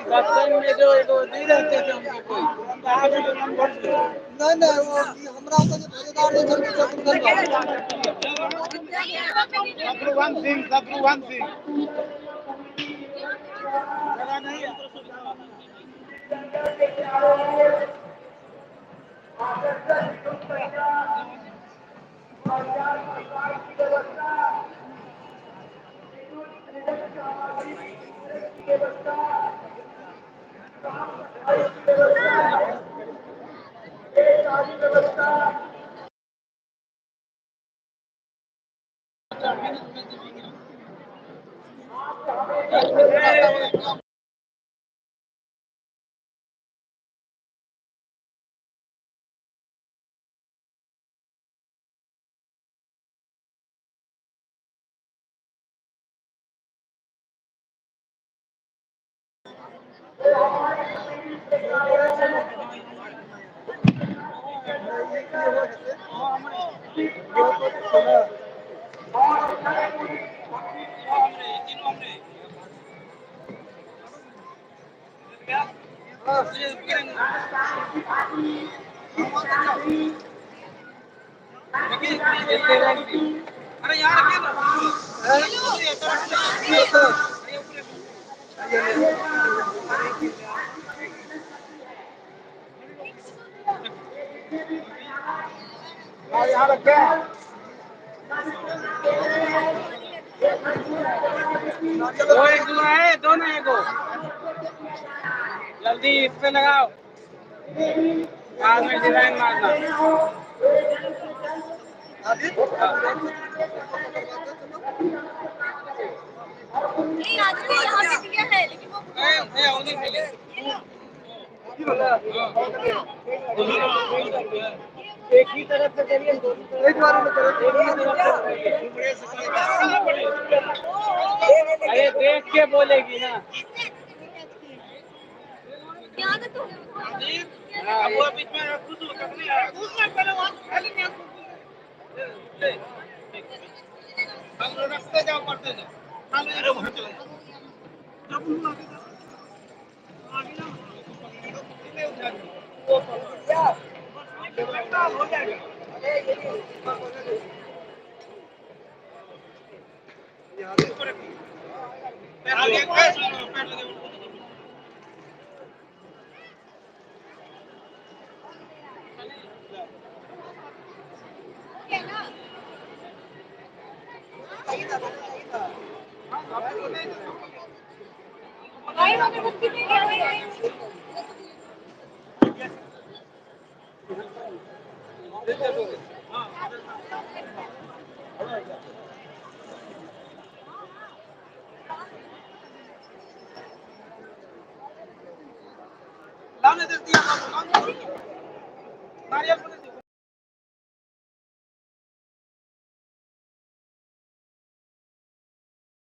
बचपन में जो एगो नहीं रहते थे उनके कोई नहीं नहीं वो हमरा तो ठेकेदार ने जल्दी शत्रुघ्न सिंह जगह नहीं है अरे यार यहाँ रखे दो एक दो है दो ना एगो जल्दी इस पे लगाओ बाद में डिजाइन मारना नहीं आज भी यहाँ पे दिया है लेकिन वो उन्हीं के लिए एक ही तरफ से करिए एक बार में अरे देख के बोलेगी ना याद है तो वो बीच में खुद पहले हम रखते जाओ पढ़ते जाओ अरे वहाँ चले हो जाएगा लाने दे दिया नारियल